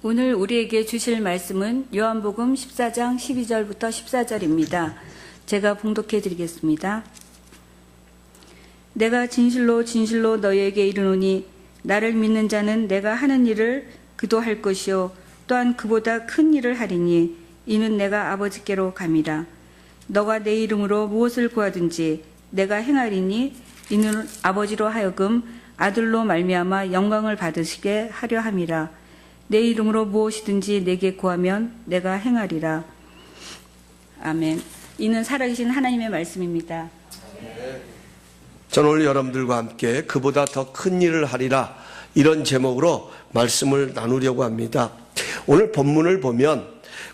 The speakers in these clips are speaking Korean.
오늘 우리에게 주실 말씀은 요한복음 14장 12절부터 14절입니다. 제가 봉독해 드리겠습니다. 내가 진실로 진실로 너희에게 이르노니 나를 믿는 자는 내가 하는 일을 그도 할 것이요 또한 그보다 큰 일을 하리니 이는 내가 아버지께로 감이라. 너가 내 이름으로 무엇을 구하든지 내가 행하리니 이는 아버지로 하여금 아들로 말미암아 영광을 받으시게 하려 함이라. 내 이름으로 무엇이든지 내게 구하면 내가 행하리라. 아멘. 이는 살아계신 하나님의 말씀입니다. 저는 오늘 여러분들과 함께 그보다 더 큰 일을 하리라, 이런 제목으로 말씀을 나누려고 합니다. 오늘 본문을 보면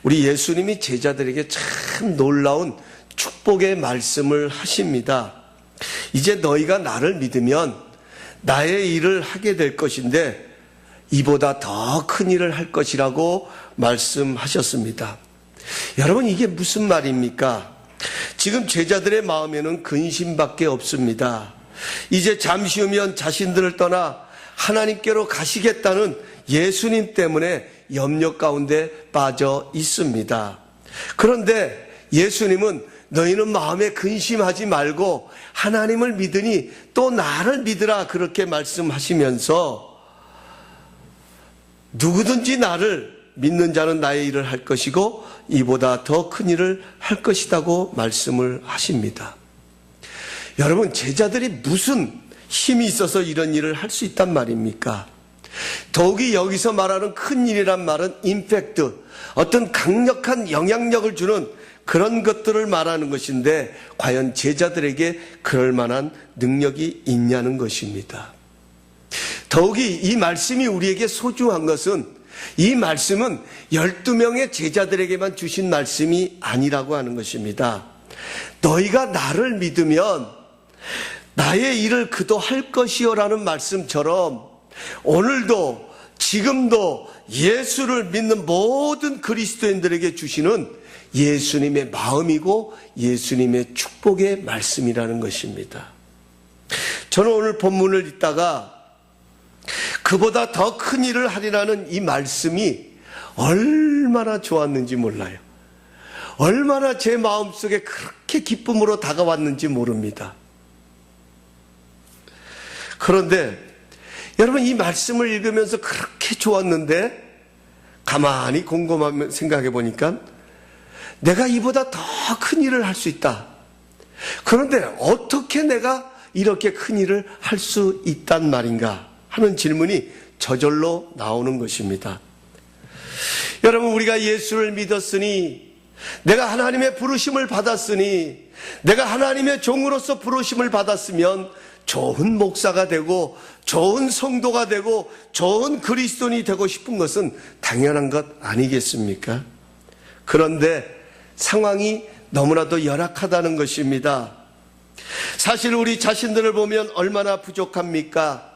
우리 예수님이 제자들에게 참 놀라운 축복의 말씀을 하십니다. 이제 너희가 나를 믿으면 나의 일을 하게 될 것인데 이보다 더 큰 일을 할 것이라고 말씀하셨습니다. 여러분, 이게 무슨 말입니까? 지금 제자들의 마음에는 근심밖에 없습니다. 이제 잠시 후면 자신들을 떠나 하나님께로 가시겠다는 예수님 때문에 염려 가운데 빠져 있습니다. 그런데 예수님은 너희는 마음에 근심하지 말고 하나님을 믿으니 또 나를 믿으라, 그렇게 말씀하시면서 누구든지 나를 믿는 자는 나의 일을 할 것이고 이보다 더 큰 일을 할 것이라고 말씀을 하십니다. 여러분, 제자들이 무슨 힘이 있어서 이런 일을 할 수 있단 말입니까? 더욱이 여기서 말하는 큰 일이란 말은 임팩트, 어떤 강력한 영향력을 주는 그런 것들을 말하는 것인데 과연 제자들에게 그럴 만한 능력이 있냐는 것입니다. 더욱이 이 말씀이 우리에게 소중한 것은 이 말씀은 12명의 제자들에게만 주신 말씀이 아니라고 하는 것입니다. 너희가 나를 믿으면 나의 일을 그도 할 것이요 라는 말씀처럼 오늘도 지금도 예수를 믿는 모든 그리스도인들에게 주시는 예수님의 마음이고 예수님의 축복의 말씀이라는 것입니다. 저는 오늘 본문을 읽다가 그보다 더 큰 일을 하리라는 이 말씀이 얼마나 좋았는지 몰라요. 얼마나 제 마음속에 그렇게 기쁨으로 다가왔는지 모릅니다. 그런데 여러분, 이 말씀을 읽으면서 그렇게 좋았는데 가만히 곰곰하면 생각해 보니까 내가 이보다 더 큰 일을 할 수 있다. 그런데 어떻게 내가 이렇게 큰 일을 할 수 있단 말인가 하는 질문이 저절로 나오는 것입니다. 여러분, 우리가 예수를 믿었으니, 내가 하나님의 부르심을 받았으니, 내가 하나님의 종으로서 부르심을 받았으면 좋은 목사가 되고 좋은 성도가 되고 좋은 그리스도인이 되고 싶은 것은 당연한 것 아니겠습니까? 그런데 상황이 너무나도 열악하다는 것입니다. 사실 우리 자신들을 보면 얼마나 부족합니까?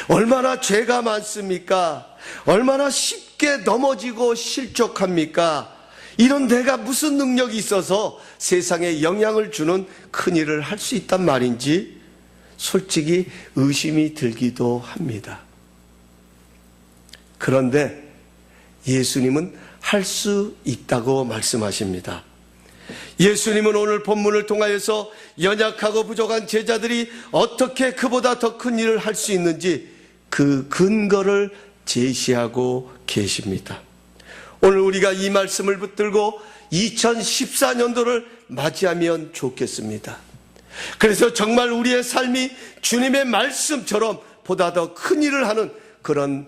얼마나 죄가 많습니까? 얼마나 쉽게 넘어지고 실족합니까? 이런 내가 무슨 능력이 있어서 세상에 영향을 주는 큰일을 할 수 있단 말인지 솔직히 의심이 들기도 합니다. 그런데 예수님은 할 수 있다고 말씀하십니다. 예수님은 오늘 본문을 통하여서 연약하고 부족한 제자들이 어떻게 그보다 더 큰 일을 할 수 있는지 그 근거를 제시하고 계십니다. 오늘 우리가 이 말씀을 붙들고 2014년도를 맞이하면 좋겠습니다. 그래서 정말 우리의 삶이 주님의 말씀처럼 보다 더 큰 일을 하는 그런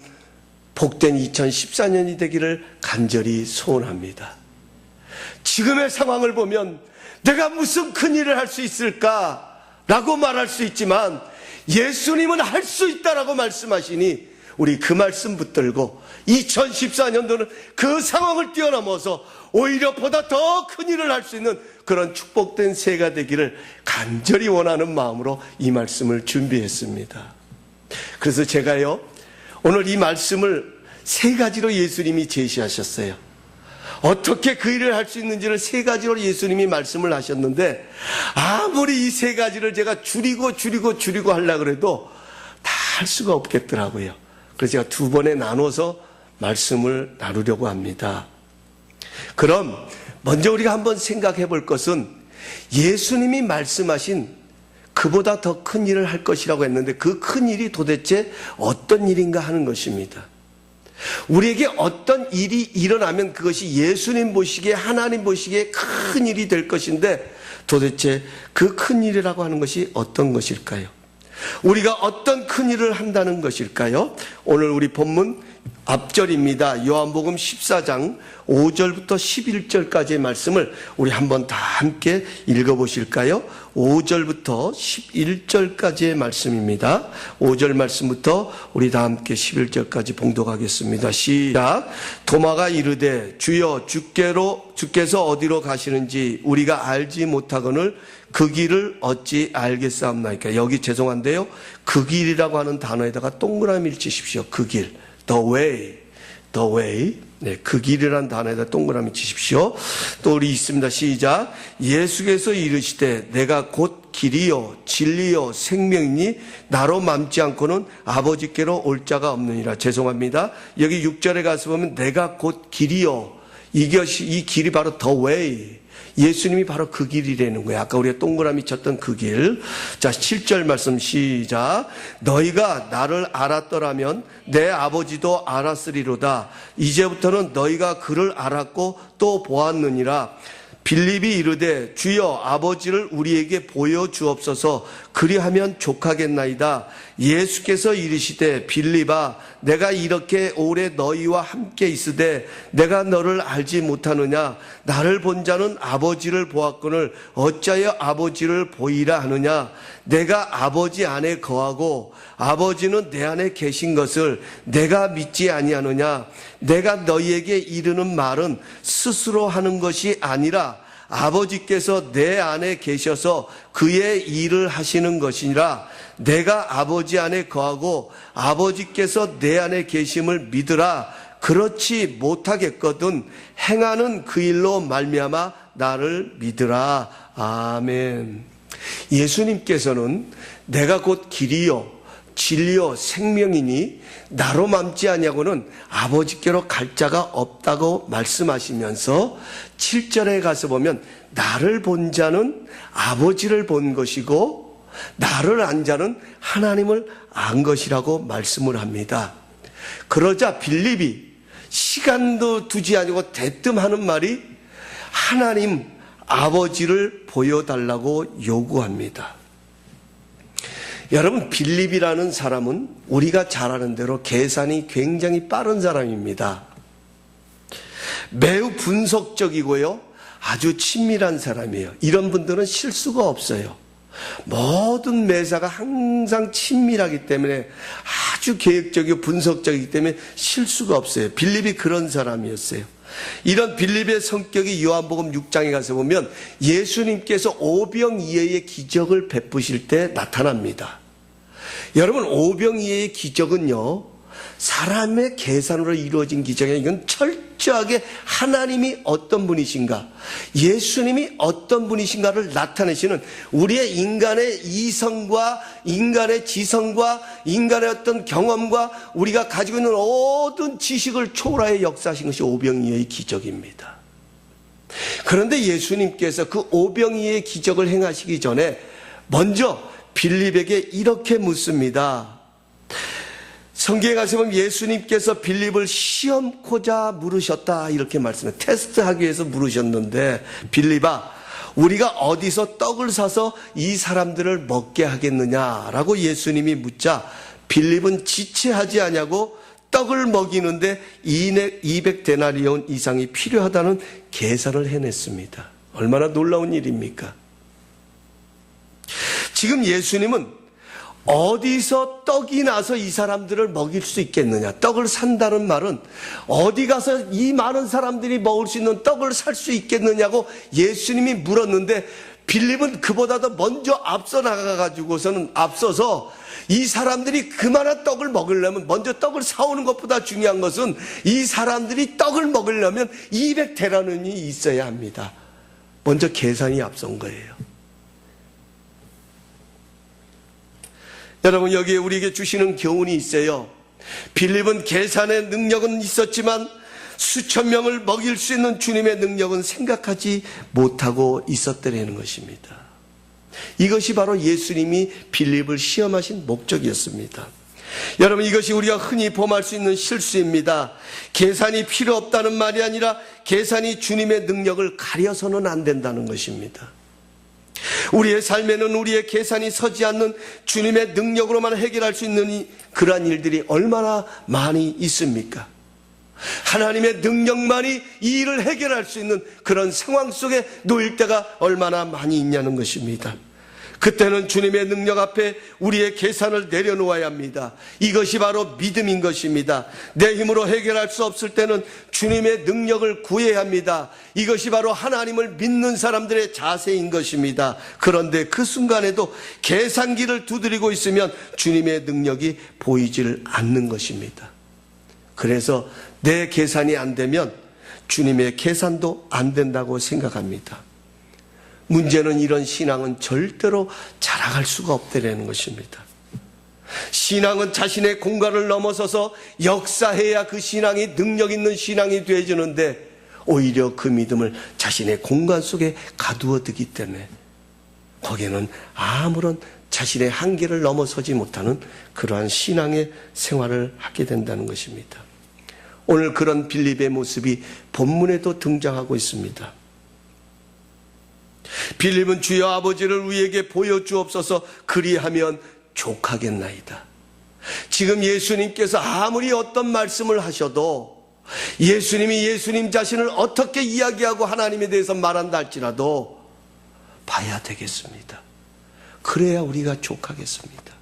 복된 2014년이 되기를 간절히 소원합니다. 지금의 상황을 보면 내가 무슨 큰 일을 할 수 있을까라고 말할 수 있지만 예수님은 할 수 있다라고 말씀하시니 우리 그 말씀 붙들고 2014년도는 그 상황을 뛰어넘어서 오히려 보다 더 큰 일을 할 수 있는 그런 축복된 새해가 되기를 간절히 원하는 마음으로 이 말씀을 준비했습니다. 그래서 제가요, 오늘 이 말씀을 세 가지로 예수님이 제시하셨어요. 어떻게 그 일을 할 수 있는지를 세 가지로 예수님이 말씀을 하셨는데 아무리 이 세 가지를 제가 줄이고 하려고 해도 다 할 수가 없겠더라고요. 그래서 제가 두 번에 나눠서 말씀을 나누려고 합니다. 그럼 먼저 우리가 한번 생각해 볼 것은 예수님이 말씀하신 그보다 더 큰 일을 할 것이라고 했는데 그 큰 일이 도대체 어떤 일인가 하는 것입니다. 우리에게 어떤 일이 일어나면 그것이 예수님 보시기에 하나님 보시기에 큰 일이 될 것인데 도대체 그 큰 일이라고 하는 것이 어떤 것일까요? 우리가 어떤 큰 일을 한다는 것일까요? 오늘 우리 본문 앞절입니다. 요한복음 14장 5절부터 11절까지의 말씀을 우리 한번 다 함께 읽어보실까요? 5절부터 11절까지의 말씀입니다. 5절 말씀부터 우리 다 함께 11절까지 봉독하겠습니다. 시작. 도마가 이르되 주여 주께서 어디로 가시는지 우리가 알지 못하거늘 그 길을 어찌 알겠사옵나이까. 여기 죄송한데요, 그 길이라고 하는 단어에다가 동그라미를 치십시오. 그 길, the way. 네, 그 길이라는 단어에다 동그라미 치십시오. 또 우리 있습니다. 시작. 예수께서 이르시되 내가 곧 길이요 진리요 생명이니 나로 맘지 않고는 아버지께로 올 자가 없느니라. 죄송합니다. 여기 6절에 가서 보면 내가 곧 길이요, 이 길이 바로 the way. 예수님이 바로 그 길이라는 거예요. 아까 우리가 동그라미 쳤던 그 길. 자, 7절 말씀 시작. 너희가 나를 알았더라면 내 아버지도 알았으리로다. 이제부터는 너희가 그를 알았고 또 보았느니라. 빌립이 이르되 주여 아버지를 우리에게 보여주옵소서. 그리하면 족하겠나이다. 예수께서 이르시되 빌립아 내가 이렇게 오래 너희와 함께 있으되 내가 너를 알지 못하느냐. 나를 본 자는 아버지를 보았거늘 어찌하여 아버지를 보이라 하느냐. 내가 아버지 안에 거하고 아버지는 내 안에 계신 것을 내가 믿지 아니하느냐. 내가 너희에게 이르는 말은 스스로 하는 것이 아니라 아버지께서 내 안에 계셔서 그의 일을 하시는 것이니라. 내가 아버지 안에 거하고 아버지께서 내 안에 계심을 믿으라. 그렇지 못하겠거든 행하는 그 일로 말미암아 나를 믿으라. 아멘. 예수님께서는 내가 곧 길이요 진리요 생명이니 나로 맘지 아니하고는 아버지께로 갈 자가 없다고 말씀하시면서 7절에 가서 보면 나를 본 자는 아버지를 본 것이고 나를 안 자는 하나님을 안 것이라고 말씀을 합니다. 그러자 빌립이 시간도 두지 아니고 대뜸 하는 말이 하나님 아버지를 보여달라고 요구합니다. 여러분, 빌립이라는 사람은 우리가 잘 아는 대로 계산이 굉장히 빠른 사람입니다. 매우 분석적이고요, 아주 친밀한 사람이에요. 이런 분들은 실수가 없어요. 모든 매사가 항상 친밀하기 때문에 아주 계획적이고 분석적이기 때문에 실수가 없어요. 빌립이 그런 사람이었어요. 이런 빌립의 성격이 요한복음 6장에 가서 보면 예수님께서 오병이어의 기적을 베푸실 때 나타납니다. 여러분, 오병이어의 기적은요, 사람의 계산으로 이루어진 기적이 아니라 이건 철저하게 하나님이 어떤 분이신가, 예수님이 어떤 분이신가를 나타내시는 우리의 인간의 이성과 인간의 지성과 인간의 어떤 경험과 우리가 가지고 있는 모든 지식을 초월하여 역사하신 것이 오병이어의 기적입니다. 그런데 예수님께서 그 오병이어의 기적을 행하시기 전에 먼저 빌립에게 이렇게 묻습니다. 성경에 가서 보면 예수님께서 빌립을 시험코자 물으셨다 이렇게 말씀해요. 테스트하기 위해서 물으셨는데 빌립아 우리가 어디서 떡을 사서 이 사람들을 먹게 하겠느냐라고 예수님이 묻자 빌립은 지체하지 아니하고 떡을 먹이는데 200데나리온 이상이 필요하다는 계산을 해냈습니다. 얼마나 놀라운 일입니까? 지금 예수님은 어디서 떡이 나서 이 사람들을 먹일 수 있겠느냐, 떡을 산다는 말은 어디 가서 이 많은 사람들이 먹을 수 있는 떡을 살 수 있겠느냐고 예수님이 물었는데 빌립은 그보다도 먼저 앞서 나가가지고서는 앞서서 이 사람들이 그만한 떡을 먹으려면 먼저 떡을 사오는 것보다 중요한 것은 이 사람들이 떡을 먹으려면 200데나리온이 있어야 합니다. 먼저 계산이 앞선 거예요. 여러분, 여기에 우리에게 주시는 교훈이 있어요. 빌립은 계산의 능력은 있었지만 수천 명을 먹일 수 있는 주님의 능력은 생각하지 못하고 있었더라는 것입니다. 이것이 바로 예수님이 빌립을 시험하신 목적이었습니다. 여러분, 이것이 우리가 흔히 범할 수 있는 실수입니다. 계산이 필요 없다는 말이 아니라 계산이 주님의 능력을 가려서는 안 된다는 것입니다. 우리의 삶에는 우리의 계산이 서지 않는 주님의 능력으로만 해결할 수 있는 그러한 일들이 얼마나 많이 있습니까? 하나님의 능력만이 이 일을 해결할 수 있는 그런 상황 속에 놓일 때가 얼마나 많이 있냐는 것입니다. 그때는 주님의 능력 앞에 우리의 계산을 내려놓아야 합니다. 이것이 바로 믿음인 것입니다. 내 힘으로 해결할 수 없을 때는 주님의 능력을 구해야 합니다. 이것이 바로 하나님을 믿는 사람들의 자세인 것입니다. 그런데 그 순간에도 계산기를 두드리고 있으면 주님의 능력이 보이질 않는 것입니다. 그래서 내 계산이 안 되면 주님의 계산도 안 된다고 생각합니다. 문제는 이런 신앙은 절대로 자라갈 수가 없다는 것입니다. 신앙은 자신의 공간을 넘어서서 역사해야 그 신앙이 능력 있는 신앙이 되어지는데 오히려 그 믿음을 자신의 공간 속에 가두어두기 때문에 거기에는 아무런 자신의 한계를 넘어서지 못하는 그러한 신앙의 생활을 하게 된다는 것입니다. 오늘 그런 빌립의 모습이 본문에도 등장하고 있습니다. 빌립은 주여 아버지를 우리에게 보여주옵소서 그리하면 족하겠나이다. 지금 예수님께서 아무리 어떤 말씀을 하셔도 예수님이 예수님 자신을 어떻게 이야기하고 하나님에 대해서 말한다 할지라도 봐야 되겠습니다. 그래야 우리가 족하겠습니다.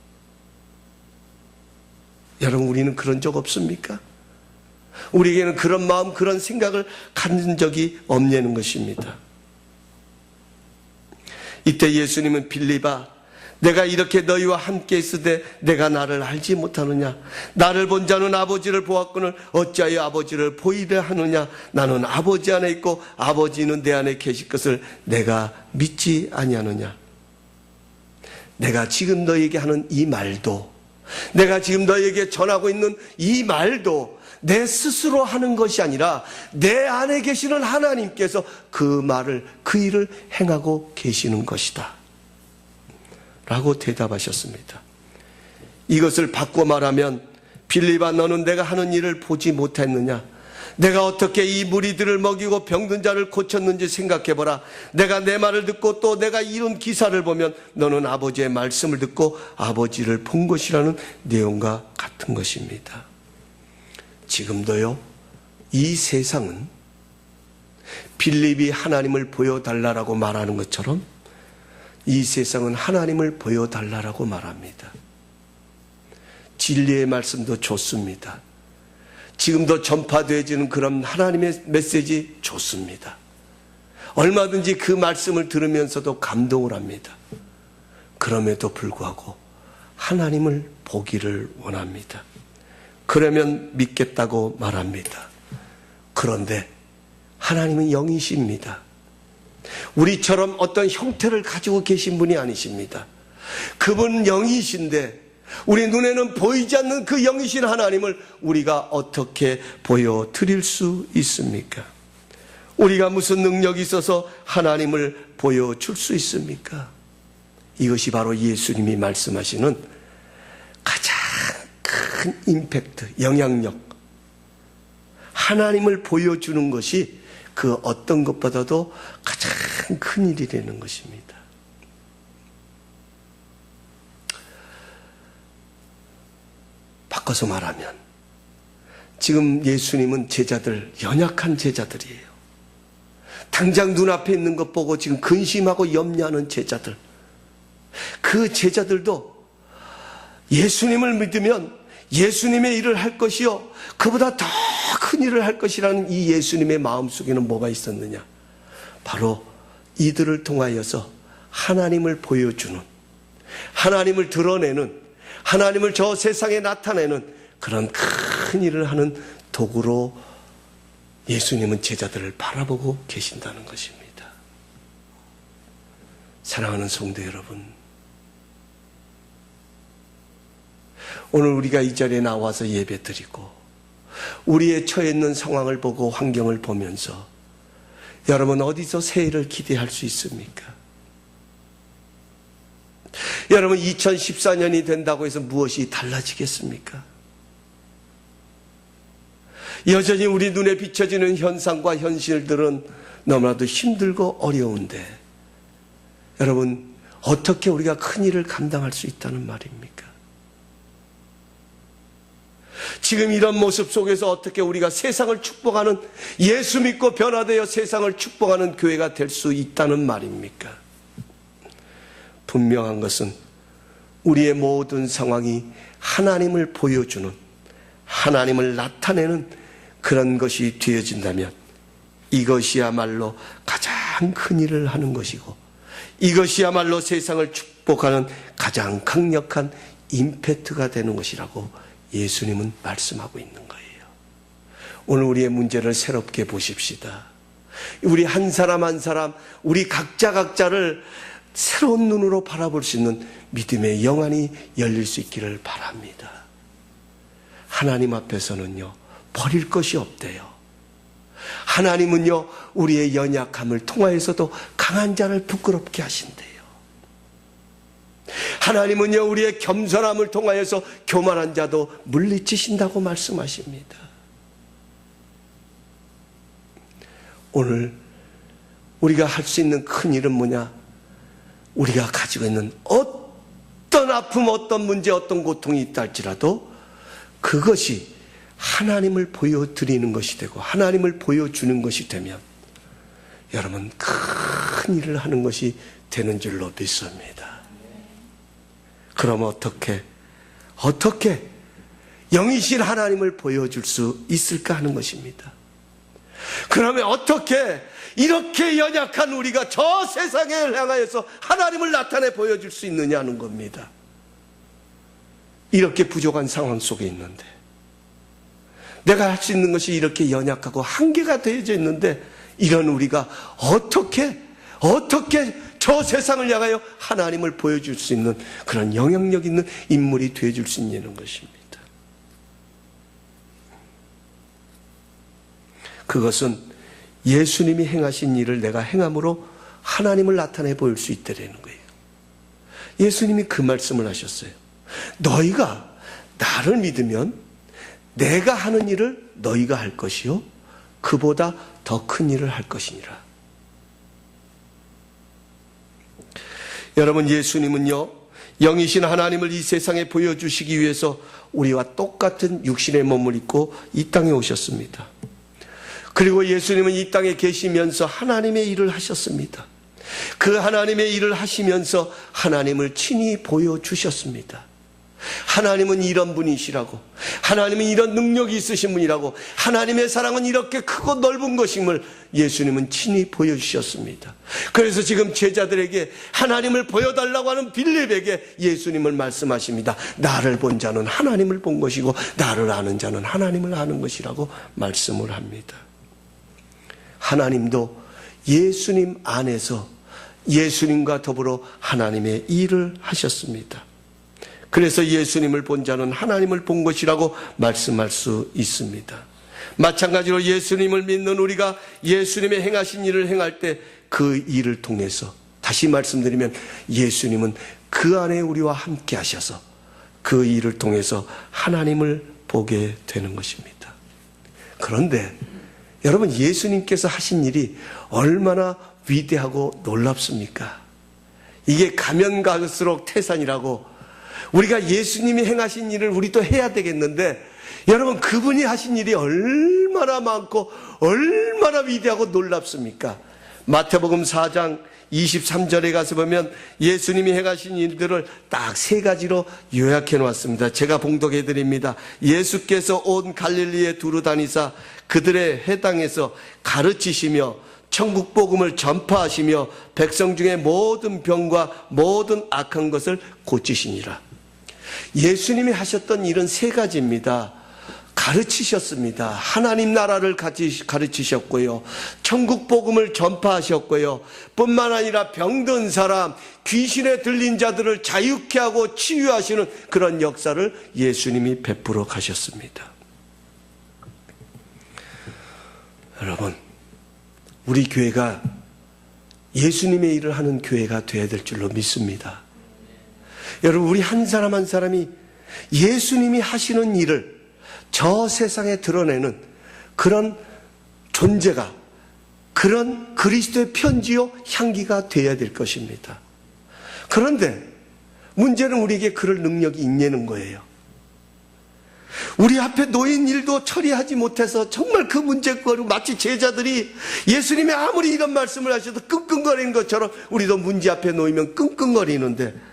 여러분, 우리는 그런 적 없습니까? 우리에게는 그런 마음, 그런 생각을 갖는 적이 없냐는 것입니다. 이때 예수님은 빌립아, 내가 이렇게 너희와 함께 있으되 내가 나를 알지 못하느냐? 나를 본 자는 아버지를 보았거늘 어찌하여 아버지를 보이려 하느냐? 나는 아버지 안에 있고 아버지는 내 안에 계실 것을 내가 믿지 아니하느냐? 내가 지금 너희에게 하는 이 말도, 내가 지금 너희에게 전하고 있는 이 말도 내 스스로 하는 것이 아니라 내 안에 계시는 하나님께서 그 말을, 그 일을 행하고 계시는 것이다 라고 대답하셨습니다. 이것을 바꿔 말하면 빌립아, 너는 내가 하는 일을 보지 못했느냐? 내가 어떻게 이 무리들을 먹이고 병든 자를 고쳤는지 생각해보라. 내가 내 말을 듣고 또 내가 이룬 기사를 보면 너는 아버지의 말씀을 듣고 아버지를 본 것이라는 내용과 같은 것입니다. 지금도요, 이 세상은 빌립이 하나님을 보여달라고 말하는 것처럼 이 세상은 하나님을 보여달라고 말합니다. 진리의 말씀도 좋습니다. 지금도 전파되어지는 그런 하나님의 메시지 좋습니다. 얼마든지 그 말씀을 들으면서도 감동을 합니다. 그럼에도 불구하고 하나님을 보기를 원합니다. 그러면 믿겠다고 말합니다. 그런데 하나님은 영이십니다. 우리처럼 어떤 형태를 가지고 계신 분이 아니십니다. 그분은 영이신데 우리 눈에는 보이지 않는 그 영이신 하나님을 우리가 어떻게 보여드릴 수 있습니까? 우리가 무슨 능력이 있어서 하나님을 보여줄 수 있습니까? 이것이 바로 예수님이 말씀하시는 가장 큰 임팩트, 영향력, 하나님을 보여주는 것이 그 어떤 것보다도 가장 큰 일이라는 것입니다. 바꿔서 말하면 지금 예수님은 제자들, 연약한 제자들이에요. 당장 눈앞에 있는 것 보고 지금 근심하고 염려하는 제자들, 그 제자들도 예수님을 믿으면 예수님의 일을 할 것이요 그보다 더 큰 일을 할 것이라는 이 예수님의 마음속에는 뭐가 있었느냐? 바로 이들을 통하여서 하나님을 보여주는, 하나님을 드러내는, 하나님을 저 세상에 나타내는 그런 큰 일을 하는 도구로 예수님은 제자들을 바라보고 계신다는 것입니다. 사랑하는 성도 여러분, 오늘 우리가 이 자리에 나와서 예배드리고 우리의 처해 있는 상황을 보고 환경을 보면서 여러분 어디서 새해를 기대할 수 있습니까? 여러분 2014년이 된다고 해서 무엇이 달라지겠습니까? 여전히 우리 눈에 비춰지는 현상과 현실들은 너무나도 힘들고 어려운데 여러분 어떻게 우리가 큰 일을 감당할 수 있다는 말입니까? 지금 이런 모습 속에서 어떻게 우리가 세상을 축복하는, 예수 믿고 변화되어 세상을 축복하는 교회가 될 수 있다는 말입니까? 분명한 것은 우리의 모든 상황이 하나님을 보여주는, 하나님을 나타내는 그런 것이 되어진다면 이것이야말로 가장 큰 일을 하는 것이고, 이것이야말로 세상을 축복하는 가장 강력한 임팩트가 되는 것이라고 예수님은 말씀하고 있는 거예요. 오늘 우리의 문제를 새롭게 보십시다. 우리 한 사람 한 사람, 우리 각자를 새로운 눈으로 바라볼 수 있는 믿음의 영안이 열릴 수 있기를 바랍니다. 하나님 앞에서는요, 버릴 것이 없대요. 하나님은요, 우리의 연약함을 통하여서도 강한 자를 부끄럽게 하신대요. 하나님은요, 우리의 겸손함을 통하여서 교만한 자도 물리치신다고 말씀하십니다. 오늘 우리가 할 수 있는 큰 일은 뭐냐? 우리가 가지고 있는 어떤 아픔, 어떤 문제, 어떤 고통이 있다 할지라도 그것이 하나님을 보여드리는 것이 되고 하나님을 보여주는 것이 되면 여러분 큰 일을 하는 것이 되는 줄로 믿습니다. 그럼 어떻게 영이신 하나님을 보여줄 수 있을까 하는 것입니다. 그러면 어떻게 이렇게 연약한 우리가 저 세상을 향하여서 하나님을 나타내 보여줄 수 있느냐는 겁니다. 이렇게 부족한 상황 속에 있는데, 내가 할 수 있는 것이 이렇게 연약하고 한계가 되어져 있는데, 이런 우리가 어떻게 저 세상을 향하여 하나님을 보여줄 수 있는 그런 영향력 있는 인물이 되어줄 수 있는 것입니다. 그것은 예수님이 행하신 일을 내가 행함으로 하나님을 나타내 보일 수 있다는 거예요. 예수님이 그 말씀을 하셨어요. 너희가 나를 믿으면 내가 하는 일을 너희가 할 것이요 그보다 더 큰 일을 할 것이니라. 여러분, 예수님은요, 영이신 하나님을 이 세상에 보여주시기 위해서 우리와 똑같은 육신의 몸을 입고 이 땅에 오셨습니다. 그리고 예수님은 이 땅에 계시면서 하나님의 일을 하셨습니다. 그 하나님의 일을 하시면서 하나님을 친히 보여주셨습니다. 하나님은 이런 분이시라고, 하나님은 이런 능력이 있으신 분이라고, 하나님의 사랑은 이렇게 크고 넓은 것임을 예수님은 친히 보여주셨습니다. 그래서 지금 제자들에게 하나님을 보여달라고 하는 빌립에게 예수님을 말씀하십니다. 나를 본 자는 하나님을 본 것이고 나를 아는 자는 하나님을 아는 것이라고 말씀을 합니다. 하나님도 예수님 안에서 예수님과 더불어 하나님의 일을 하셨습니다. 그래서 예수님을 본 자는 하나님을 본 것이라고 말씀할 수 있습니다. 마찬가지로 예수님을 믿는 우리가 예수님의 행하신 일을 행할 때 그 일을 통해서, 다시 말씀드리면 예수님은 그 안에 우리와 함께 하셔서 그 일을 통해서 하나님을 보게 되는 것입니다. 그런데 여러분, 예수님께서 하신 일이 얼마나 위대하고 놀랍습니까? 이게 가면 갈수록 태산이라고, 우리가 예수님이 행하신 일을 우리도 해야 되겠는데, 여러분, 그분이 하신 일이 얼마나 많고 얼마나 위대하고 놀랍습니까? 마태복음 4장 23절에 가서 보면 예수님이 행하신 일들을 딱 3가지로 요약해 놓았습니다. 제가 봉독해 드립니다. 예수께서 온 갈릴리에 두루 다니사 그들의 회당에서 가르치시며 천국 복음을 전파하시며 백성 중에 모든 병과 모든 악한 것을 고치시니라. 예수님이 하셨던 일은 3가지입니다. 가르치셨습니다. 하나님 나라를 가르치셨고요. 천국 복음을 전파하셨고요. 뿐만 아니라 병든 사람, 귀신에 들린 자들을 자유케 하고 치유하시는 그런 역사를 예수님이 베풀어 가셨습니다. 여러분, 우리 교회가 예수님의 일을 하는 교회가 되어야 될 줄로 믿습니다. 여러분, 우리 한 사람 한 사람이 예수님이 하시는 일을 저 세상에 드러내는 그런 존재가, 그런 그리스도의 편지요 향기가 되어야 될 것입니다. 그런데 문제는 우리에게 그럴 능력이 있냐는 거예요. 우리 앞에 놓인 일도 처리하지 못해서 정말 그 문제거리고, 마치 제자들이 예수님이 아무리 이런 말씀을 하셔도 끙끙거리는 것처럼 우리도 문제 앞에 놓이면 끙끙거리는데,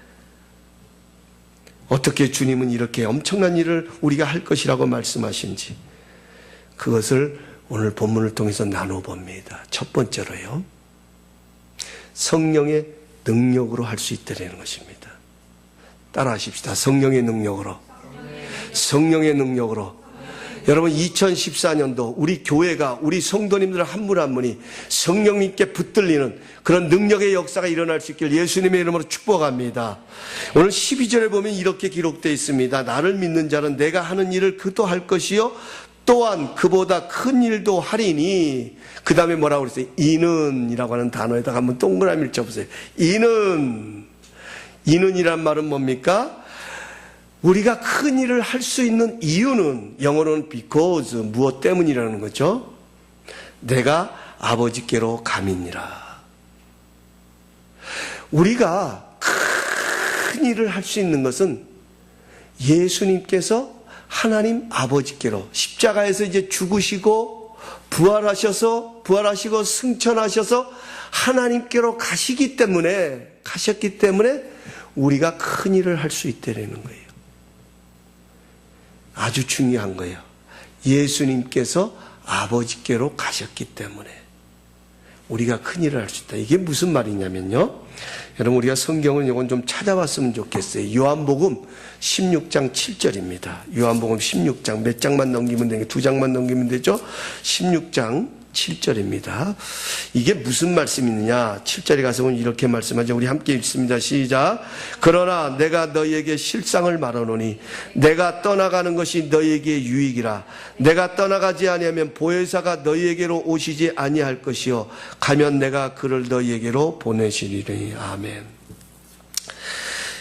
어떻게 주님은 이렇게 엄청난 일을 우리가 할 것이라고 말씀하신지, 그것을 오늘 본문을 통해서 나눠봅니다. 첫 번째로요, 성령의 능력으로 할 수 있다는 것입니다. 따라하십시다. 성령의 능력으로. 성령의 능력으로. 여러분, 2014년도 우리 교회가, 우리 성도님들 한 분 한 분이 성령님께 붙들리는 그런 능력의 역사가 일어날 수 있길 예수님의 이름으로 축복합니다. 오늘 12절에 보면 이렇게 기록되어 있습니다. 나를 믿는 자는 내가 하는 일을 그도 할 것이요 또한 그보다 큰 일도 하리니. 그 다음에 뭐라고 그랬어요? 이는 이라고 하는 단어에다가 한번 동그라미를 쳐보세요. 이는이란 말은 뭡니까? 우리가 큰 일을 할 수 있는 이유는, 영어로는 because, 무엇 때문이라는 거죠. 내가 아버지께로 감이니라. 우리가 큰 일을 할 수 있는 것은 예수님께서 하나님 아버지께로 십자가에서 이제 죽으시고 부활하시고 승천하셔서 하나님께로 가셨기 때문에 우리가 큰 일을 할 수 있다는 거예요. 아주 중요한 거예요. 예수님께서 아버지께로 가셨기 때문에 우리가 큰일을 할 수 있다. 이게 무슨 말이냐면요, 여러분, 우리가 성경을 이건 좀 찾아봤으면 좋겠어요. 요한복음 16장 7절입니다. 요한복음 16장 몇 장만 넘기면 되게, 2장만 넘기면 되죠. 16장 7절입니다. 이게 무슨 말씀이느냐? 7절에 가서 보면 이렇게 말씀하죠. 우리 함께 읽습니다. 시작. 그러나 내가 너희에게 실상을 말하노니 내가 떠나가는 것이 너희에게 유익이라. 내가 떠나가지 아니하면 보혜사가 너희에게로 오시지 아니할 것이요 가면 내가 그를 너희에게로 보내시리니. 아멘.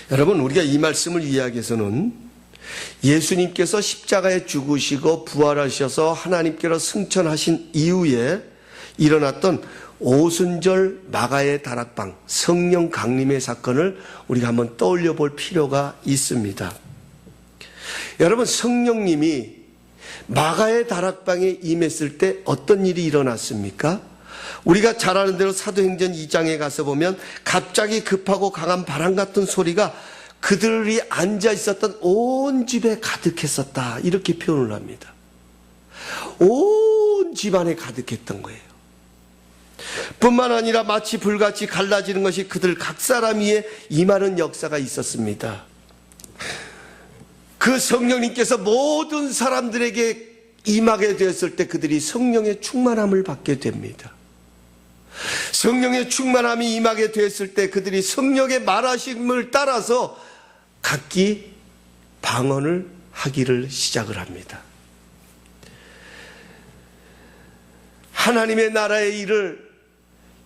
여러분, 우리가 이 말씀을 이해하기 위해서는 예수님께서 십자가에 죽으시고 부활하셔서 하나님께로 승천하신 이후에 일어났던 오순절 마가의 다락방, 성령 강림의 사건을 우리가 한번 떠올려 볼 필요가 있습니다. 여러분, 성령님이 마가의 다락방에 임했을 때 어떤 일이 일어났습니까? 우리가 잘 아는 대로 사도행전 2장에 가서 보면 갑자기 급하고 강한 바람 같은 소리가 그들이 앉아 있었던 온 집에 가득했었다, 이렇게 표현을 합니다. 온 집안에 가득했던 거예요. 뿐만 아니라 마치 불같이 갈라지는 것이 그들 각 사람 위에 임하는 역사가 있었습니다. 그 성령님께서 모든 사람들에게 임하게 되었을 때 그들이 성령의 충만함을 받게 됩니다. 성령의 충만함이 임하게 되었을 때 그들이 성령의 말하심을 따라서 각기 방언을 하기를 시작을 합니다. 하나님의 나라의 일을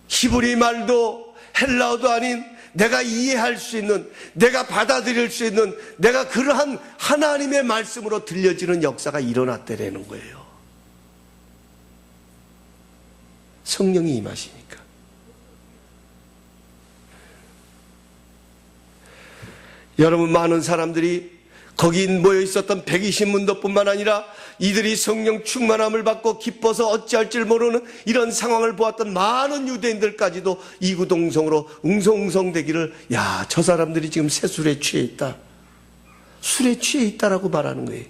히브리 말도 헬라어도 아닌 내가 이해할 수 있는, 내가 받아들일 수 있는, 내가 그러한 하나님의 말씀으로 들려지는 역사가 일어났다라는 거예요. 성령이 임하시니까. 여러분, 많은 사람들이 거기 모여 있었던 120문도뿐만 아니라 이들이 성령 충만함을 받고 기뻐서 어찌할 줄 모르는 이런 상황을 보았던 많은 유대인들까지도 이구동성으로 웅성웅성되기를, 야, 저 사람들이 지금 새술에 취해 있다, 술에 취해 있다라고 말하는 거예요.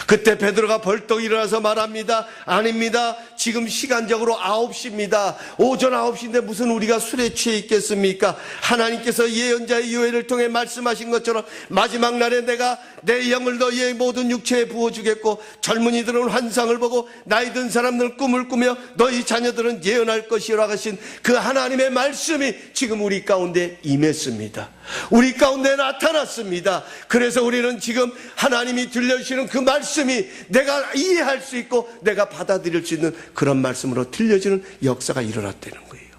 그때 베드로가 벌떡 일어나서 말합니다. 아닙니다. 지금 시간적으로 9시입니다. 오전 9시인데 무슨 우리가 술에 취해 있겠습니까? 하나님께서 예언자의 요엘을 통해 말씀하신 것처럼 마지막 날에 내가 내 영을 너희의 모든 육체에 부어주겠고 젊은이들은 환상을 보고 나이 든 사람들은 꿈을 꾸며 너희 자녀들은 예언할 것이라 하신 그 하나님의 말씀이 지금 우리 가운데 임했습니다. 우리 가운데 나타났습니다. 그래서 우리는 지금 하나님이 들려주시는 그 말씀이 내가 이해할 수 있고 내가 받아들일 수 있는 그런 말씀으로 들려지는 역사가 일어났다는 거예요.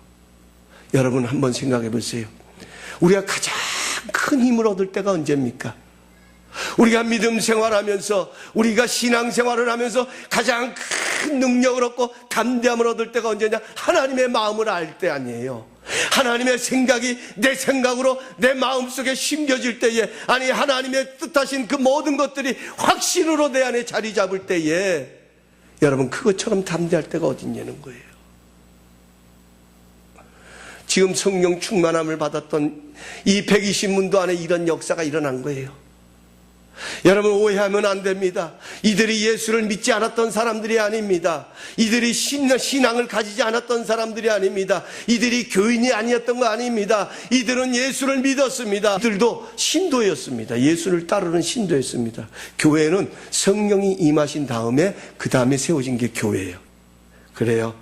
여러분 한번 생각해 보세요. 우리가 가장 큰 힘을 얻을 때가 언제입니까? 우리가 믿음 생활하면서 우리가 신앙 생활을 하면서 가장 큰 능력을 얻고 담대함을 얻을 때가 언제냐? 하나님의 마음을 알 때 아니에요. 하나님의 생각이 내 생각으로 내 마음속에 심겨질 때에, 아니 하나님의 뜻하신 그 모든 것들이 확신으로 내 안에 자리 잡을 때에 여러분 그것처럼 담대할 때가 어딨냐는 거예요. 지금 성령 충만함을 받았던 이 120문도 안에 이런 역사가 일어난 거예요. 여러분 오해하면 안 됩니다. 이들이 예수를 믿지 않았던 사람들이 아닙니다. 이들이 신앙을 가지지 않았던 사람들이 아닙니다. 이들이 교인이 아니었던 거 아닙니다. 이들은 예수를 믿었습니다. 이들도 신도였습니다. 예수를 따르는 신도였습니다. 교회는 성령이 임하신 다음에 그 다음에 세워진 게 교회예요. 그래요.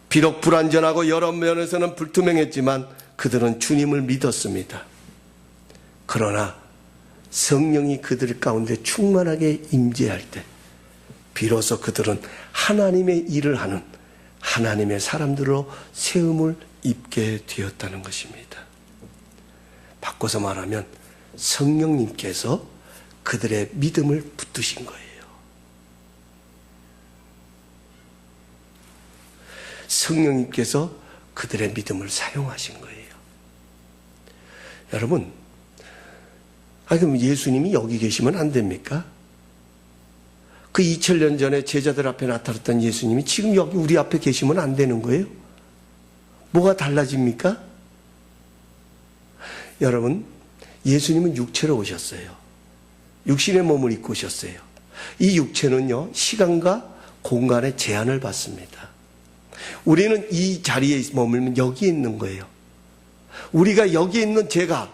비록 불완전하고 여러 면에서는 불투명했지만 그들은 주님을 믿었습니다. 그러나 성령이 그들 가운데 충만하게 임재할 때 비로소 그들은 하나님의 일을 하는 하나님의 사람들로 세움을 입게 되었다는 것입니다. 바꿔서 말하면 성령님께서 그들의 믿음을 붙드신 거예요. 성령님께서 그들의 믿음을 사용하신 거예요. 여러분, 그럼 예수님이 여기 계시면 안 됩니까? 그 2000년 전에 제자들 앞에 나타났던 예수님이 지금 여기 우리 앞에 계시면 안 되는 거예요? 뭐가 달라집니까? 여러분, 예수님은 육체로 오셨어요. 육신의 몸을 입고 오셨어요. 이 육체는요, 시간과 공간의 제한을 받습니다. 우리는 이 자리에 머물면 여기에 있는 거예요. 우리가 여기에 있는 제가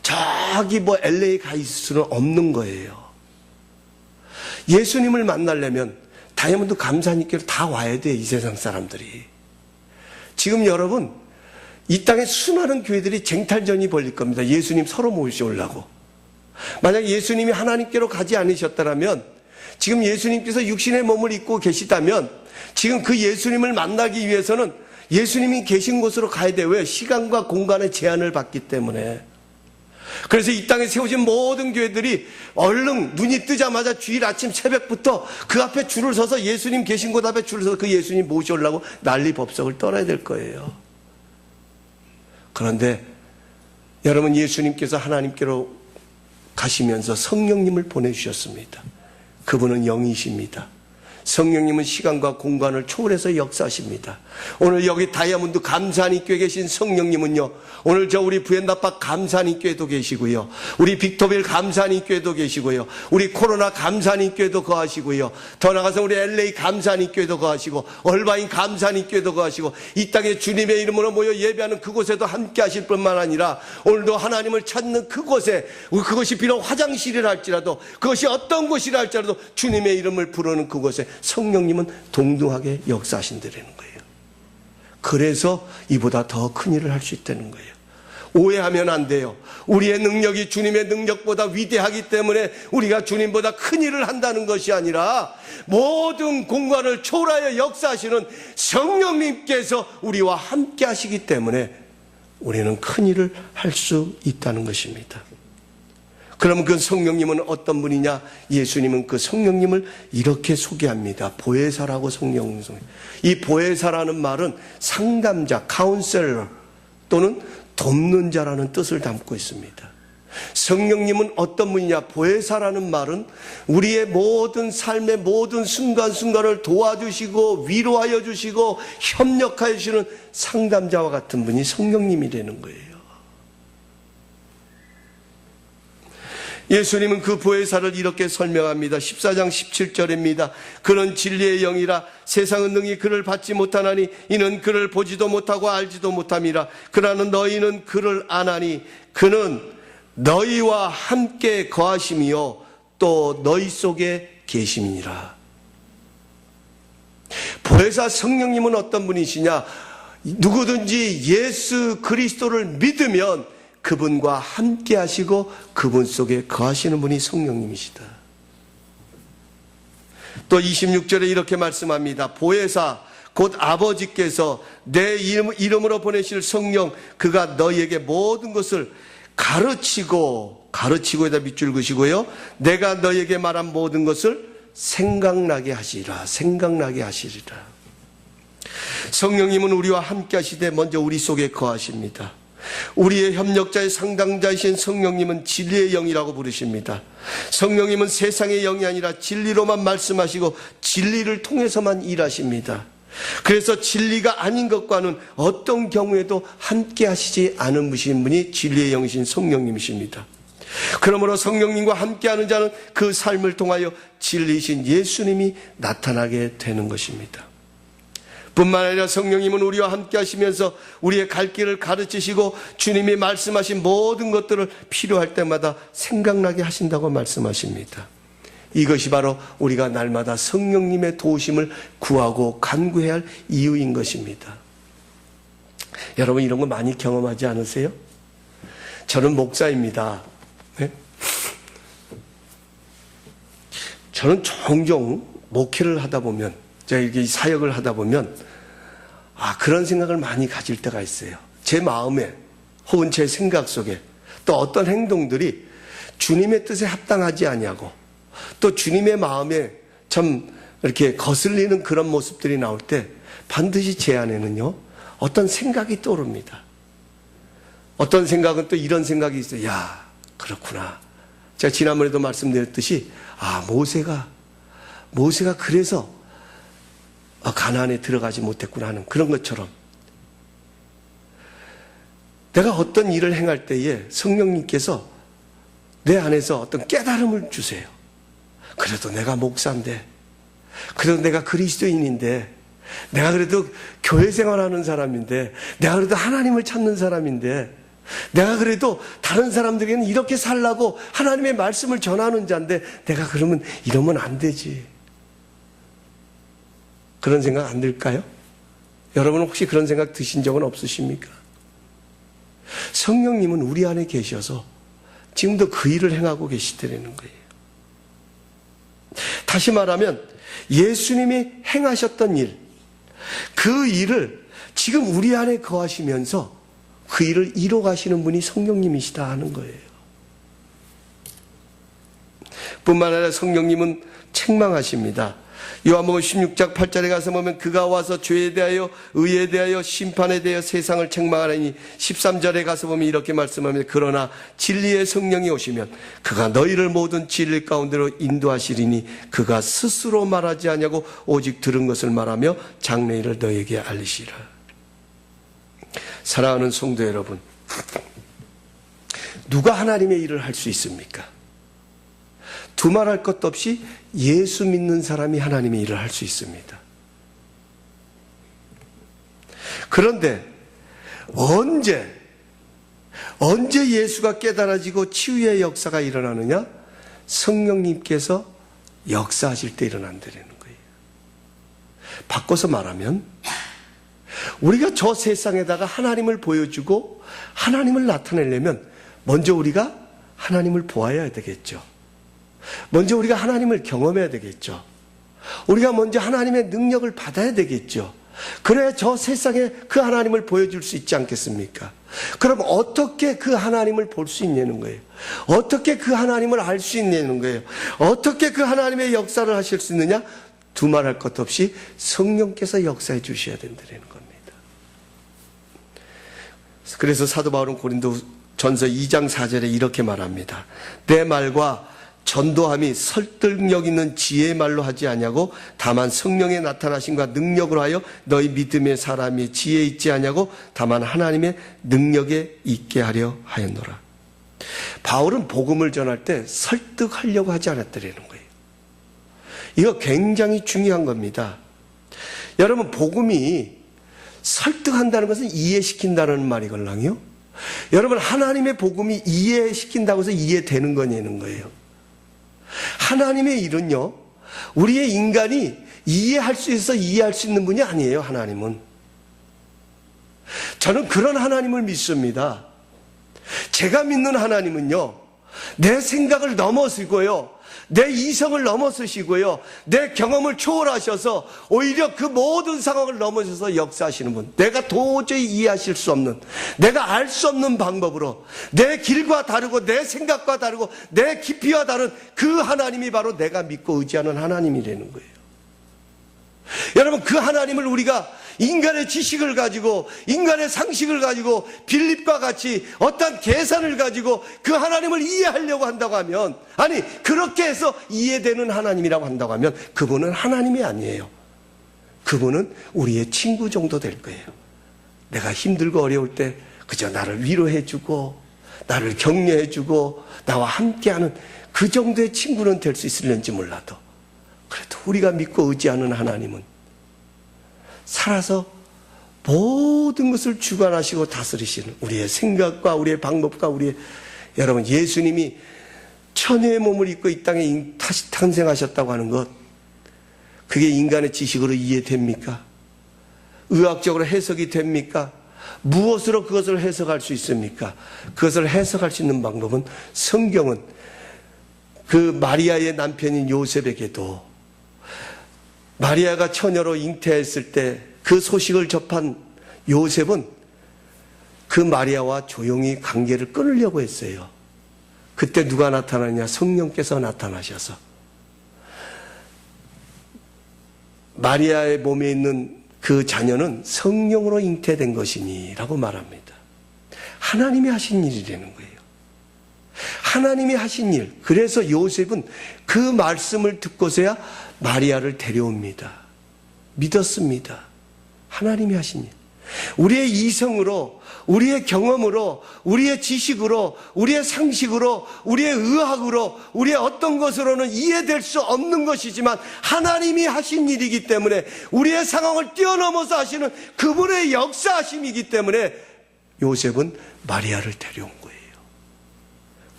저기 LA 가 있을 수는 없는 거예요. 예수님을 만나려면 다이아몬드 감사님께로 다 와야 돼요. 이 세상 사람들이. 지금 여러분 이 땅에 수많은 교회들이 쟁탈전이 벌릴 겁니다. 예수님 서로 모시려고. 만약 예수님이 하나님께로 가지 않으셨다면, 지금 예수님께서 육신의 몸을 입고 계시다면 지금 그 예수님을 만나기 위해서는 예수님이 계신 곳으로 가야 돼요. 왜? 시간과 공간의 제한을 받기 때문에. 그래서 이 땅에 세워진 모든 교회들이 얼른 눈이 뜨자마자 주일 아침 새벽부터 그 앞에 줄을 서서 예수님 계신 곳 앞에 줄을 서서 그 예수님 모셔오려고 난리 법석을 떨어야 될 거예요. 그런데 여러분, 예수님께서 하나님께로 가시면서 성령님을 보내주셨습니다. 그분은 영이십니다. 성령님은 시간과 공간을 초월해서 역사하십니다. 오늘 여기 다이아몬드 감사님교에 계신 성령님은요, 오늘 우리 부엔다파 감사님교에도 계시고요, 우리 빅토빌 감사님교에도 계시고요, 우리 코로나 감사님교에도 거하시고요, 더 나아가서 우리 LA 감사님교에도 거하시고, 얼바인 감사님교에도 거하시고, 이 땅에 주님의 이름으로 모여 예배하는 그곳에도 함께 하실 뿐만 아니라 오늘도 하나님을 찾는 그곳에, 그것이 비록 화장실이라 할지라도, 그것이 어떤 곳이라 할지라도 주님의 이름을 부르는 그곳에 성령님은 동등하게 역사하신다는 거예요. 그래서 이보다 더 큰 일을 할 수 있다는 거예요. 오해하면 안 돼요. 우리의 능력이 주님의 능력보다 위대하기 때문에 우리가 주님보다 큰 일을 한다는 것이 아니라 모든 공간을 초월하여 역사하시는 성령님께서 우리와 함께 하시기 때문에 우리는 큰 일을 할 수 있다는 것입니다. 그럼 그 성령님은 어떤 분이냐? 예수님은 그 성령님을 이렇게 소개합니다. 보혜사라고 성령님. 이 보혜사라는 말은 상담자, 카운셀러 또는 돕는 자라는 뜻을 담고 있습니다. 성령님은 어떤 분이냐? 보혜사라는 말은 우리의 모든 삶의 모든 순간순간을 도와주시고 위로하여 주시고 협력하여 주시는 상담자와 같은 분이 성령님이 되는 거예요. 예수님은 그 보혜사를 이렇게 설명합니다. 14장 17절입니다. 그는 진리의 영이라 세상은 능히 그를 받지 못하나니 이는 그를 보지도 못하고 알지도 못함이라. 그러나 너희는 그를 아나니 그는 너희와 함께 거하심이요 또 너희 속에 계심이니라. 보혜사 성령님은 어떤 분이시냐? 누구든지 예수 그리스도를 믿으면 그분과 함께 하시고 그분 속에 거하시는 분이 성령님이시다. 또 26절에 이렇게 말씀합니다. 보혜사 곧 아버지께서 내 이름으로 보내실 성령 그가 너희에게 모든 것을 가르치고에다 밑줄 그시고요. 내가 너희에게 말한 모든 것을 생각나게 하시리라. 성령님은 우리와 함께 하시되 먼저 우리 속에 거하십니다. 우리의 협력자의 상당자이신 성령님은 진리의 영이라고 부르십니다. 성령님은 세상의 영이 아니라 진리로만 말씀하시고 진리를 통해서만 일하십니다. 그래서 진리가 아닌 것과는 어떤 경우에도 함께 하시지 않은 분이 진리의 영이신 성령님이십니다. 그러므로 성령님과 함께하는 자는 그 삶을 통하여 진리이신 예수님이 나타나게 되는 것입니다. 뿐만 아니라 성령님은 우리와 함께 하시면서 우리의 갈 길을 가르치시고 주님이 말씀하신 모든 것들을 필요할 때마다 생각나게 하신다고 말씀하십니다. 이것이 바로 우리가 날마다 성령님의 도우심을 구하고 간구해야 할 이유인 것입니다. 여러분 이런 거 많이 경험하지 않으세요? 저는 목사입니다. 네? 저는 종종 목회를 하다 보면 제가 이렇게 사역을 하다 보면 그런 생각을 많이 가질 때가 있어요. 제 마음에 혹은 제 생각 속에 또 어떤 행동들이 주님의 뜻에 합당하지 아니하고 또 주님의 마음에 참 이렇게 거슬리는 그런 모습들이 나올 때 반드시 제 안에는요 어떤 생각이 떠오릅니다. 어떤 생각은 또 이런 생각이 있어요. 야, 그렇구나. 제가 지난번에도 말씀드렸듯이 모세가 그래서 가나안에 들어가지 못했구나 하는 그런 것처럼 내가 어떤 일을 행할 때에 성령님께서 내 안에서 어떤 깨달음을 주세요. 그래도 내가 목사인데, 그래도 내가 그리스도인인데, 내가 그래도 교회 생활하는 사람인데, 내가 그래도 하나님을 찾는 사람인데, 내가 그래도 다른 사람들에게는 이렇게 살라고 하나님의 말씀을 전하는 자인데 내가 그러면 이러면 안 되지. 그런 생각 안 들까요? 여러분 혹시 그런 생각 드신 적은 없으십니까? 성령님은 우리 안에 계셔서 지금도 그 일을 행하고 계시다는 거예요. 다시 말하면 예수님이 행하셨던 일, 그 일을 지금 우리 안에 거하시면서 그 일을 이뤄가시는 분이 성령님이시다 하는 거예요. 뿐만 아니라 성령님은 책망하십니다. 요한복음 16장 8절에 가서 보면 그가 와서 죄에 대하여 의에 대하여 심판에 대하여 세상을 책망하라니 13절에 가서 보면 이렇게 말씀합니다. 그러나 진리의 성령이 오시면 그가 너희를 모든 진리 가운데로 인도하시리니 그가 스스로 말하지 아니하고 오직 들은 것을 말하며 장래일을 너희에게 알리시리라. 사랑하는 성도 여러분, 누가 하나님의 일을 할 수 있습니까? 두말할 것도 없이 예수 믿는 사람이 하나님의 일을 할 수 있습니다. 그런데 언제 예수가 깨달아지고 치유의 역사가 일어나느냐? 성령님께서 역사하실 때 일어난다는 거예요. 바꿔서 말하면 우리가 저 세상에다가 하나님을 보여주고 하나님을 나타내려면 먼저 우리가 하나님을 보아야 되겠죠. 먼저 우리가 하나님을 경험해야 되겠죠. 우리가 먼저 하나님의 능력을 받아야 되겠죠. 그래야 저 세상에 그 하나님을 보여줄 수 있지 않겠습니까? 그럼 어떻게 그 하나님을 볼 수 있냐는 거예요. 어떻게 그 하나님을 알 수 있냐는 거예요. 어떻게 그 하나님의 역사를 하실 수 있느냐? 두말할 것 없이 성령께서 역사해 주셔야 된다는 겁니다. 그래서 사도 바울은 고린도전서 2장 4절에 이렇게 말합니다. 내 말과 전도함이 설득력 있는 지혜의 말로 하지 아니하고 다만 성령의 나타나심과 능력으로 하여 너희 믿음의 사람이 지혜 있지 아니하고 다만 하나님의 능력에 있게 하려 하였노라. 바울은 복음을 전할 때 설득하려고 하지 않았더라는 거예요. 이거 굉장히 중요한 겁니다. 여러분, 복음이 설득한다는 것은 이해시킨다는 말이걸랑요. 여러분, 하나님의 복음이 이해시킨다고 해서 이해되는 거냐는 거예요. 하나님의 일은요, 우리의 인간이 이해할 수 있어서 이해할 수 있는 분이 아니에요. 하나님은. 저는 그런 하나님을 믿습니다. 제가 믿는 하나님은요, 내 생각을 넘어서고요, 내 이성을 넘어서시고요, 내 경험을 초월하셔서 오히려 그 모든 상황을 넘어서서 역사하시는 분, 내가 도저히 이해하실 수 없는, 내가 알 수 없는 방법으로 내 길과 다르고 내 생각과 다르고 내 깊이와 다른 그 하나님이 바로 내가 믿고 의지하는 하나님이라는 거예요. 여러분, 그 하나님을 우리가 인간의 지식을 가지고, 인간의 상식을 가지고, 빌립과 같이 어떤 계산을 가지고 그 하나님을 이해하려고 한다고 하면, 아니, 그렇게 해서 이해되는 하나님이라고 한다고 하면 그분은 하나님이 아니에요. 그분은 우리의 친구 정도 될 거예요. 내가 힘들고 어려울 때 그저 나를 위로해주고 나를 격려해주고 나와 함께하는 그 정도의 친구는 될 수 있을는지 몰라도, 그래도 우리가 믿고 의지하는 하나님은 살아서 모든 것을 주관하시고 다스리시는, 우리의 생각과 우리의 방법과 우리의, 여러분, 예수님이 천의 몸을 입고 이 땅에 다시 탄생하셨다고 하는 것, 그게 인간의 지식으로 이해됩니까? 의학적으로 해석이 됩니까? 무엇으로 그것을 해석할 수 있습니까? 그것을 해석할 수 있는 방법은, 성경은 그 마리아의 남편인 요셉에게도 마리아가 처녀로 잉태했을 때 그 소식을 접한 요셉은 그 마리아와 조용히 관계를 끊으려고 했어요. 그때 누가 나타나냐? 성령께서 나타나셔서 마리아의 몸에 있는 그 자녀는 성령으로 잉태된 것이니 라고 말합니다. 하나님이 하신 일이라는 거예요. 하나님이 하신 일. 그래서 요셉은 그 말씀을 듣고서야 마리아를 데려옵니다. 믿었습니다. 하나님이 하신 일. 우리의 이성으로, 우리의 경험으로, 우리의 지식으로, 우리의 상식으로, 우리의 의학으로, 우리의 어떤 것으로는 이해될 수 없는 것이지만 하나님이 하신 일이기 때문에, 우리의 상황을 뛰어넘어서 하시는 그분의 역사하심이기 때문에 요셉은 마리아를 데려온 거예요.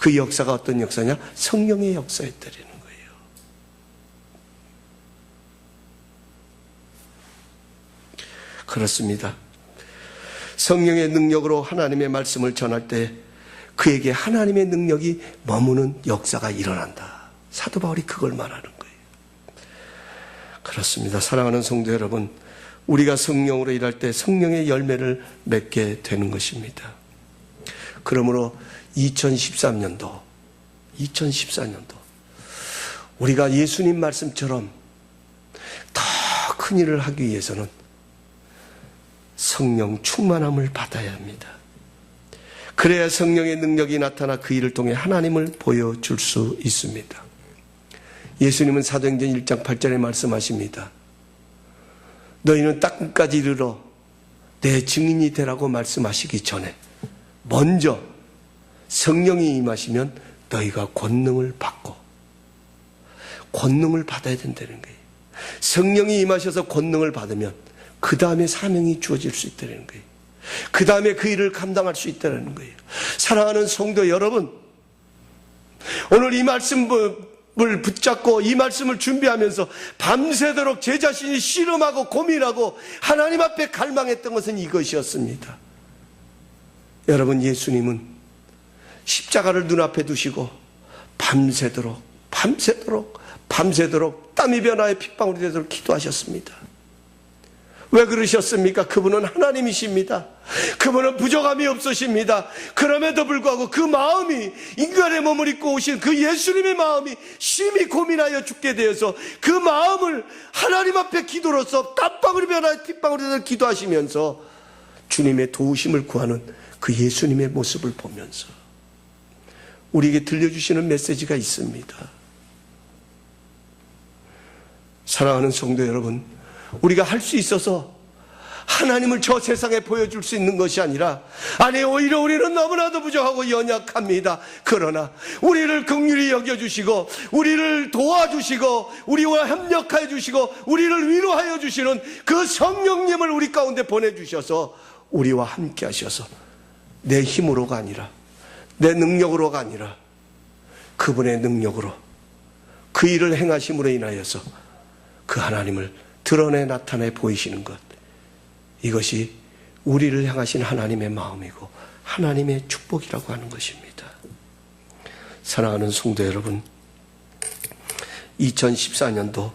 그 역사가 어떤 역사냐? 성령의 역사였다는 거예요. 그렇습니다. 성령의 능력으로 하나님의 말씀을 전할 때 그에게 하나님의 능력이 머무는 역사가 일어난다. 사도 바울이 그걸 말하는 거예요. 그렇습니다. 사랑하는 성도 여러분, 우리가 성령으로 일할 때 성령의 열매를 맺게 되는 것입니다. 그러므로 2014년도 우리가 예수님 말씀처럼 더 큰 일을 하기 위해서는 성령 충만함을 받아야 합니다. 그래야 성령의 능력이 나타나 그 일을 통해 하나님을 보여줄 수 있습니다. 예수님은 사도행전 1장 8절에 말씀하십니다. 너희는 땅끝까지 이르러 내 증인이 되라고 말씀하시기 전에 먼저 성령이 임하시면 너희가 권능을 받고, 권능을 받아야 된다는 거예요. 성령이 임하셔서 권능을 받으면 그 다음에 사명이 주어질 수 있다는 거예요. 그 다음에 그 일을 감당할 수 있다는 거예요. 사랑하는 성도 여러분, 오늘 이 말씀을 붙잡고 이 말씀을 준비하면서 밤새도록 제 자신이 씨름하고 고민하고 하나님 앞에 갈망했던 것은 이것이었습니다. 여러분, 예수님은 십자가를 눈앞에 두시고 밤새도록 땀이 변화에 핏방울이 되도록 기도하셨습니다. 왜 그러셨습니까? 그분은 하나님이십니다. 그분은 부족함이 없으십니다. 그럼에도 불구하고 그 마음이, 인간의 몸을 입고 오신 그 예수님의 마음이 심히 고민하여 죽게 되어서 그 마음을 하나님 앞에 기도로서 땀방울이 변화에 핏방울이 되도록 기도하시면서 주님의 도우심을 구하는 그 예수님의 모습을 보면서 우리에게 들려주시는 메시지가 있습니다. 사랑하는 성도 여러분, 우리가 할 수 있어서 하나님을 저 세상에 보여줄 수 있는 것이 아니라, 아니 오히려 우리는 너무나도 부족하고 연약합니다. 그러나 우리를 긍휼히 여겨주시고 우리를 도와주시고 우리와 협력하여 주시고 우리를 위로하여 주시는 그 성령님을 우리 가운데 보내주셔서 우리와 함께 하셔서 내 힘으로가 아니라 내 능력으로가 아니라 그분의 능력으로 그 일을 행하심으로 인하여서 그 하나님을 드러내 나타내 보이시는 것, 이것이 우리를 향하신 하나님의 마음이고 하나님의 축복이라고 하는 것입니다. 사랑하는 성도 여러분, 2014년도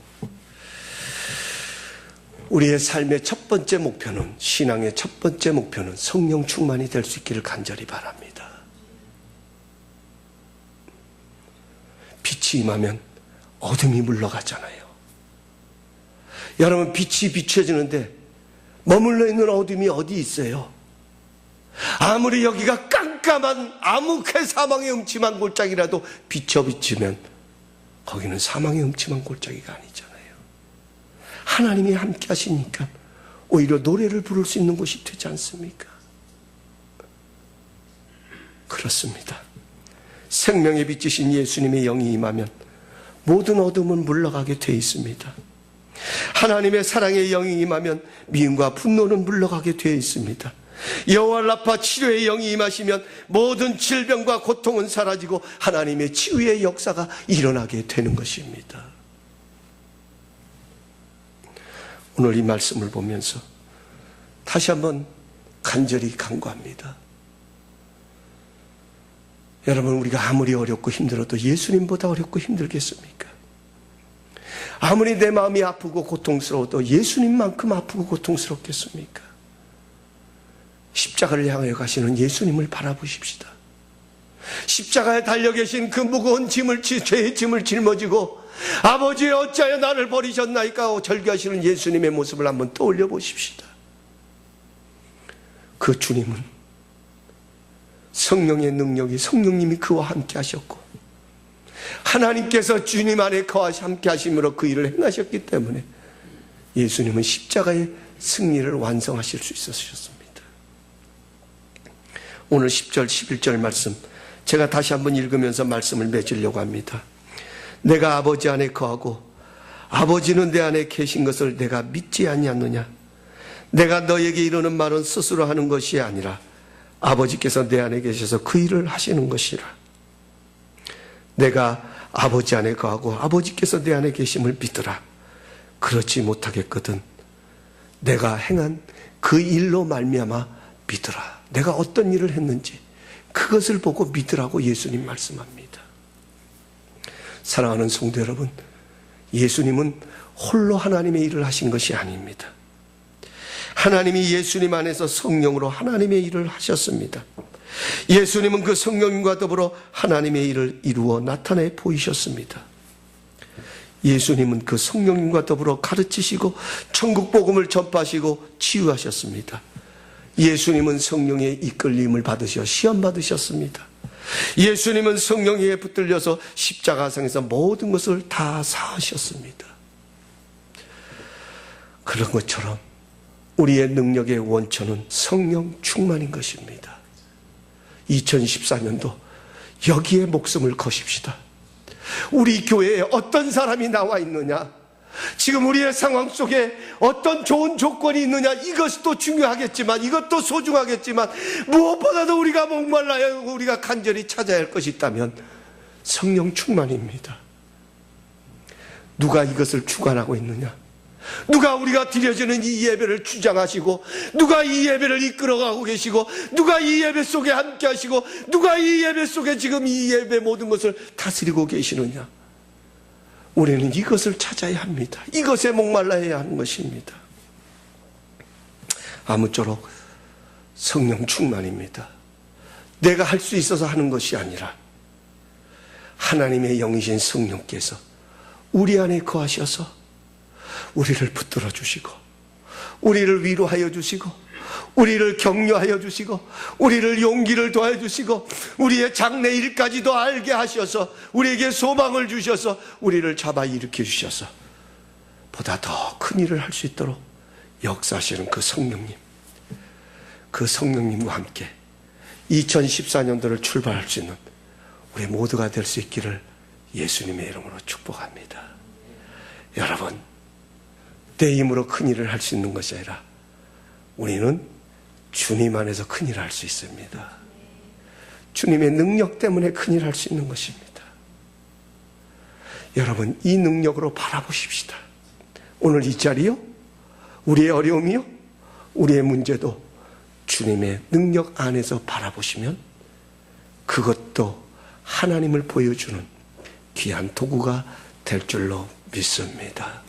우리의 삶의 첫 번째 목표는, 신앙의 첫 번째 목표는 성령 충만이 될 수 있기를 간절히 바랍니다. 빛이 임하면 어둠이 물러가잖아요. 여러분, 빛이 비춰지는데 머물러 있는 어둠이 어디 있어요? 아무리 여기가 깜깜한 암흑의 사망의 음침한 골짜기라도 비추면 거기는 사망의 음침한 골짜기가 아니잖아요. 하나님이 함께 하시니까 오히려 노래를 부를 수 있는 곳이 되지 않습니까? 그렇습니다. 생명의 빛이신 예수님의 영이 임하면 모든 어둠은 물러가게 돼 있습니다. 하나님의 사랑의 영이 임하면 미움과 분노는 물러가게 되어 있습니다. 여호와 라파 치료의 영이 임하시면 모든 질병과 고통은 사라지고 하나님의 치유의 역사가 일어나게 되는 것입니다. 오늘 이 말씀을 보면서 다시 한번 간절히 간구합니다. 여러분, 우리가 아무리 어렵고 힘들어도 예수님보다 어렵고 힘들겠습니까? 아무리 내 마음이 아프고 고통스러워도 예수님만큼 아프고 고통스럽겠습니까? 십자가를 향하여 가시는 예수님을 바라보십시다. 십자가에 달려 계신 그 무거운 짐을, 죄의 짐을 짊어지고 아버지 어찌하여 나를 버리셨나이까 하고 절규하시는 예수님의 모습을 한번 떠올려 보십시다. 그 주님은 성령의 능력이, 성령님이 그와 함께 하셨고 하나님께서 주님 안에 함께 하심으로 그 일을 행하셨기 때문에 예수님은 십자가의 승리를 완성하실 수 있으셨습니다. 오늘 10절 11절 말씀 제가 다시 한번 읽으면서 말씀을 맺으려고 합니다. 내가 아버지 안에 거하고 아버지는 내 안에 계신 것을 내가 믿지 아니하느냐? 내가 너에게 이르는 말은 스스로 하는 것이 아니라 아버지께서 내 안에 계셔서 그 일을 하시는 것이라. 내가 아버지 안에 거하고 아버지께서 내 안에 계심을 믿으라. 그렇지 못하겠거든 내가 행한 그 일로 말미암아 믿으라. 내가 어떤 일을 했는지 그것을 보고 믿으라고 예수님 말씀합니다. 사랑하는 성도 여러분, 예수님은 홀로 하나님의 일을 하신 것이 아닙니다. 하나님이 예수님 안에서 성령으로 하나님의 일을 하셨습니다. 예수님은 그 성령님과 더불어 하나님의 일을 이루어 나타내 보이셨습니다. 예수님은 그 성령님과 더불어 가르치시고 천국 복음을 전파하시고 치유하셨습니다. 예수님은 성령의 이끌림을 받으셔 시험 받으셨습니다. 예수님은 성령에 붙들려서 십자가상에서 모든 것을 다 사하셨습니다. 그런 것처럼 우리의 능력의 원천은 성령 충만인 것입니다. 2014년도 여기에 목숨을 거십시다. 우리 교회에 어떤 사람이 나와 있느냐, 지금 우리의 상황 속에 어떤 좋은 조건이 있느냐, 이것도 중요하겠지만, 이것도 소중하겠지만, 무엇보다도 우리가 목말라야 하고 우리가 간절히 찾아야 할 것이 있다면 성령 충만입니다. 누가 이것을 주관하고 있느냐? 누가 우리가 드려지는 이 예배를 주장하시고, 누가 이 예배를 이끌어가고 계시고, 누가 이 예배 속에 함께 하시고, 누가 이 예배 속에 지금 이 예배 모든 것을 다스리고 계시느냐? 우리는 이것을 찾아야 합니다. 이것에 목말라야 하는 것입니다. 아무쪼록 성령 충만입니다. 내가 할 수 있어서 하는 것이 아니라 하나님의 영이신 성령께서 우리 안에 거하셔서 우리를 붙들어 주시고, 우리를 위로하여 주시고, 우리를 격려하여 주시고, 우리를 용기를 더해 주시고, 우리의 장래 일까지도 알게 하셔서 우리에게 소망을 주셔서 우리를 잡아 일으켜 주셔서 보다 더 큰 일을 할 수 있도록 역사하시는 그 성령님과 함께 2014년도를 출발할 수 있는 우리 모두가 될 수 있기를 예수님의 이름으로 축복합니다. 여러분, 내 힘으로 큰 일을 할 수 있는 것이 아니라 우리는 주님 안에서 큰 일을 할 수 있습니다. 주님의 능력 때문에 큰 일을 할 수 있는 것입니다. 여러분, 이 능력으로 바라보십시다. 오늘 이 자리요, 우리의 어려움이요, 우리의 문제도 주님의 능력 안에서 바라보시면 그것도 하나님을 보여주는 귀한 도구가 될 줄로 믿습니다.